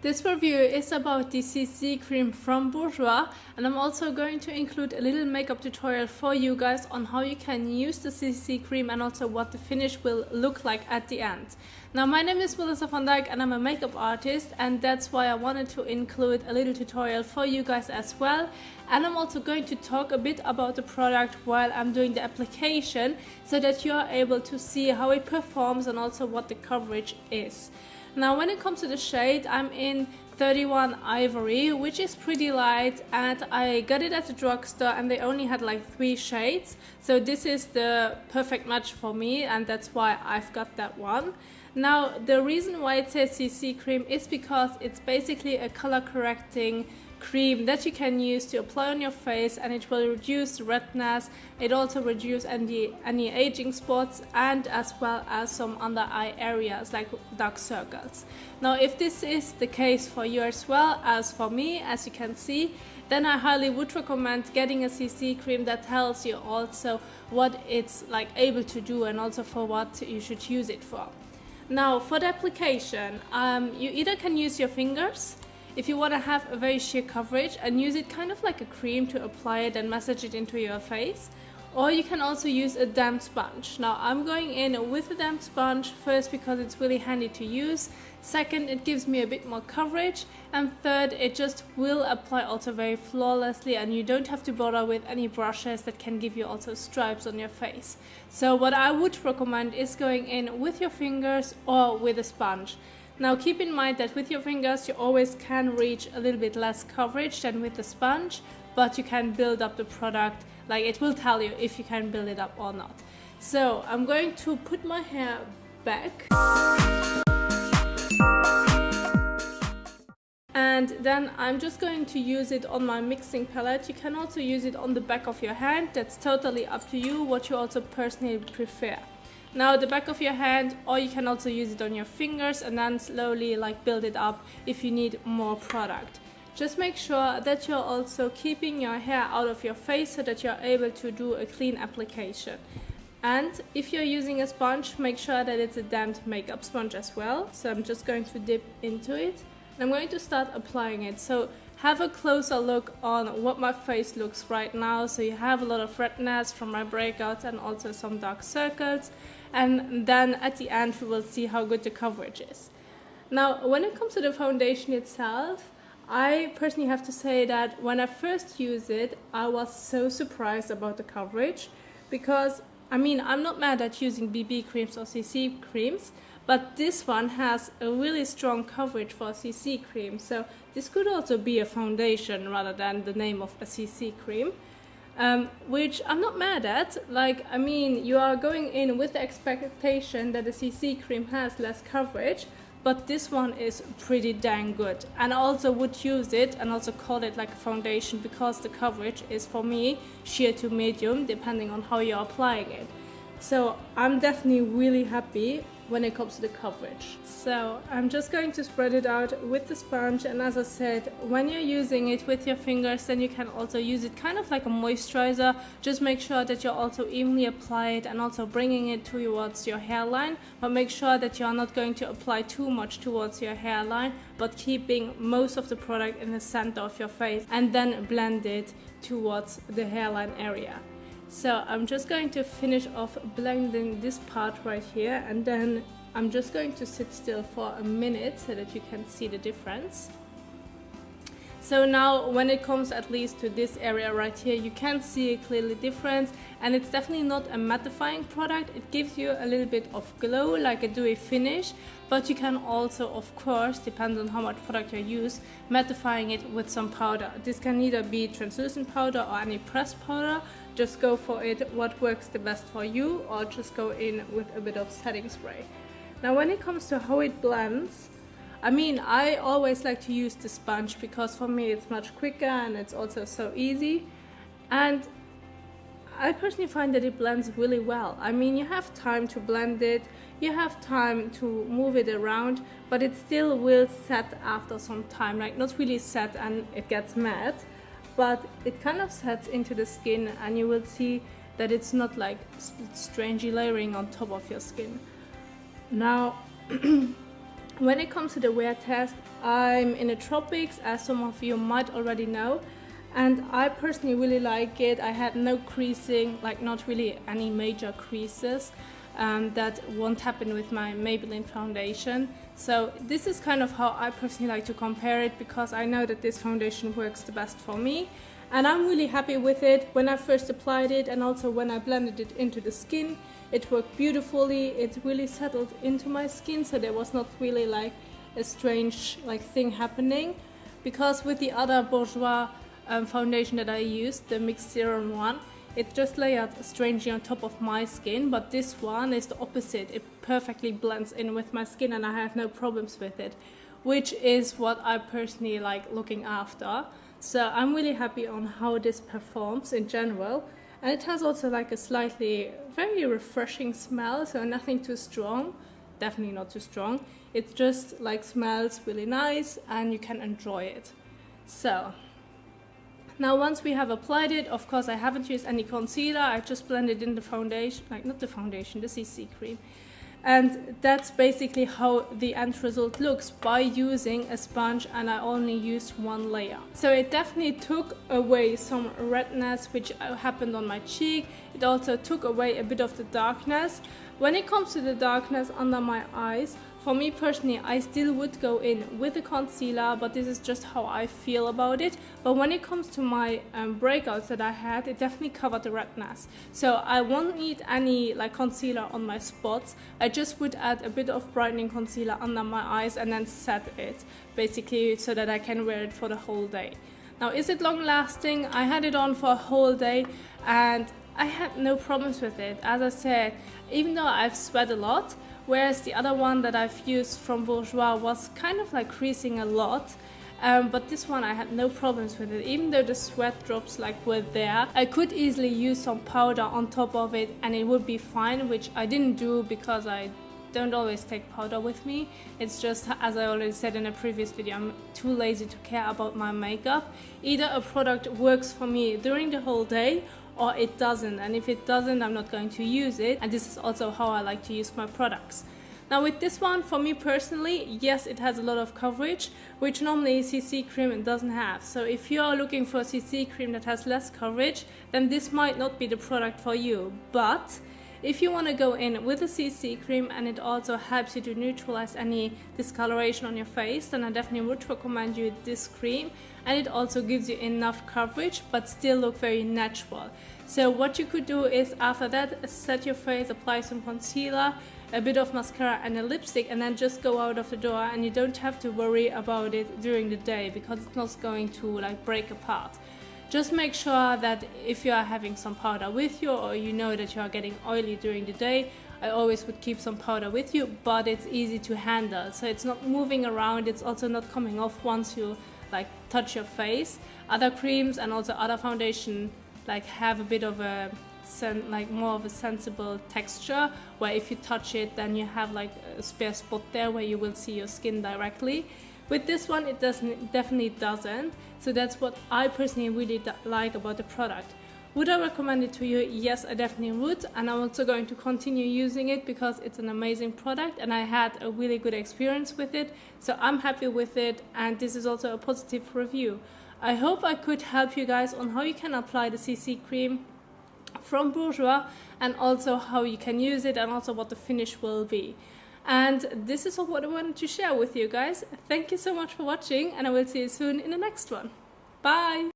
This review is about the CC cream from Bourjois, and I'm also going to include a little makeup tutorial for you guys on how you can use the CC cream and also what the finish will look like at the end. Now, my name is Melissa van Dijk and I'm a makeup artist, and that's why I wanted to include a little tutorial for you guys as well. And I'm also going to talk a bit about the product while I'm doing the application so that you are able to see how it performs and also what the coverage is. Now, when it comes to the shade, I'm in 31 Ivory, which is pretty light, and I got it at the drugstore and they only had like 3 shades. So this is the perfect match for me, and that's why I've got that one. Now, the reason why it says CC cream is because it's basically a color correcting cream that you can use to apply on your face, and it will reduce redness. It also reduces any aging spots, and as well as some under eye areas like dark circles. Now, if this is the case for you as well as for me, as you can see, then I highly would recommend getting a CC cream that tells you also what it's like able to do and also for what you should use it for. Now, for the application, you either can use your fingers if you want to have a very sheer coverage and use it kind of like a cream to apply it and massage it into your face, or you can also use a damp sponge. Now, I'm going in with a damp sponge first because it's really handy to use. Second, it gives me a bit more coverage, and third, it just will apply also very flawlessly and you don't have to bother with any brushes that can give you also stripes on your face. So what I would recommend is going in with your fingers or with a sponge. Now, keep in mind that with your fingers you always can reach a little bit less coverage than with the sponge, but you can build up the product, like it will tell you if you can build it up or not. So I'm going to put my hair back. And then I'm just going to use it on my mixing palette. You can also use it on the back of your hand. That's totally up to you, what you also personally prefer. Now, the back of your hand, or you can also use it on your fingers and then slowly like build it up if you need more product. Just make sure that you're also keeping your hair out of your face so that you're able to do a clean application. And if you're using a sponge, make sure that it's a damp makeup sponge as well. So I'm just going to dip into it and I'm going to start applying it. So have a closer look on what my face looks right now. So you have a lot of redness from my breakouts and also some dark circles. And then at the end we will see how good the coverage is. Now, when it comes to the foundation itself, I personally have to say that when I first used it, I was so surprised about the coverage, because I mean, I'm not mad at using BB creams or CC creams, but this one has a really strong coverage for a CC cream. So this could also be a foundation rather than the name of a CC cream. Which I'm not mad at. Like, I mean, you are going in with the expectation that the CC cream has less coverage, but this one is pretty dang good. And I also would use it and also call it like a foundation because the coverage is, for me, sheer to medium, depending on how you're applying it. So I'm definitely really happy when it comes to the coverage. So I'm just going to spread it out with the sponge, and as I said, when you're using it with your fingers, then you can also use it kind of like a moisturizer. Just make sure that you also evenly apply it and also bringing it towards your hairline, but make sure that you're not going to apply too much towards your hairline, but keeping most of the product in the center of your face and then blend it towards the hairline area. So I'm just going to finish off blending this part right here, and then I'm just going to sit still for a minute so that you can see the difference. So now when it comes at least to this area right here, you can see a clearly difference, and it's definitely not a mattifying product. It gives you a little bit of glow, like a dewy finish, but you can also, of course, depends on how much product you use, mattifying it with some powder. This can either be translucent powder or any pressed powder. Just go for it, what works the best for you, or just go in with a bit of setting spray. Now, when it comes to how it blends, I mean, I always like to use the sponge because for me it's much quicker and it's also so easy. And I personally find that it blends really well. I mean, you have time to blend it, you have time to move it around, but it still will set after some time. Like, not really set and it gets matte, but it kind of sets into the skin, and you will see that it's not like strangely layering on top of your skin. Now, when it comes to the wear test, I'm in the tropics, as some of you might already know, and I personally really like it. I had no creasing, like not really any major creases. That won't happen with my Maybelline foundation. So this is kind of how I personally like to compare it, because I know that this foundation works the best for me. And I'm really happy with it. When I first applied it and also when I blended it into the skin, it worked beautifully. It really settled into my skin, so there was not really like a strange like thing happening. Because with the other Bourjois foundation that I used, the mixed serum one, it just layered strangely on top of my skin, but this one is the opposite. It perfectly blends in with my skin and I have no problems with it, which is what I personally like looking after. So I'm really happy on how this performs in general. And it has also like a slightly very refreshing smell, so nothing too strong, definitely not too strong. It just like smells really nice and you can enjoy it. So now once we have applied it, of course I haven't used any concealer, I just blended in the foundation, like not the foundation, the CC cream. And that's basically how the end result looks by using a sponge, and I only used one layer. So it definitely took away some redness which happened on my cheek. It also took away a bit of the darkness. When it comes to the darkness under my eyes, for me personally, I still would go in with a concealer, but this is just how I feel about it. But when it comes to my breakouts that I had, it definitely covered the redness. So I won't need any like concealer on my spots. I just would add a bit of brightening concealer under my eyes and then set it, basically so that I can wear it for the whole day. Now, is it long lasting? I had it on for a whole day and I had no problems with it. As I said, even though I've sweat a lot, whereas the other one that I've used from Bourjois was kind of like creasing a lot. But this one I had no problems with it. Even though the sweat drops like were there, I could easily use some powder on top of it and it would be fine, which I didn't do because I don't always take powder with me. It's just, as I already said in a previous video, I'm too lazy to care about my makeup. Either a product works for me during the whole day or it doesn't, and if it doesn't, I'm not going to use it. And this is also how I like to use my products. Now with this one, for me personally, yes, it has a lot of coverage, which normally CC cream doesn't have. So if you are looking for a CC cream that has less coverage, then this might not be the product for you. But if you want to go in with a CC cream and it also helps you to neutralize any discoloration on your face, then I definitely would recommend you this cream. And it also gives you enough coverage but still look very natural. So what you could do is after that, set your face, apply some concealer, a bit of mascara and a lipstick, and then just go out of the door, and you don't have to worry about it during the day because it's not going to like break apart. Just make sure that if you are having some powder with you or you know that you are getting oily during the day, I always would keep some powder with you, but it's easy to handle. So it's not moving around, it's also not coming off once you like touch your face. Other creams and also other foundation like have a bit of a more of a sensible texture, where if you touch it then you have like a spare spot there where you will see your skin directly. With this one it definitely doesn't. So that's what I personally really like about the product. Would I recommend it to you? Yes, I definitely would, and I'm also going to continue using it because it's an amazing product and I had a really good experience with it. So I'm happy with it, and this is also a positive review. I hope I could help you guys on how you can apply the CC cream from Bourjois and also how you can use it and also what the finish will be. And this is what I wanted to share with you guys. Thank you so much for watching, and I will see you soon in the next one. Bye!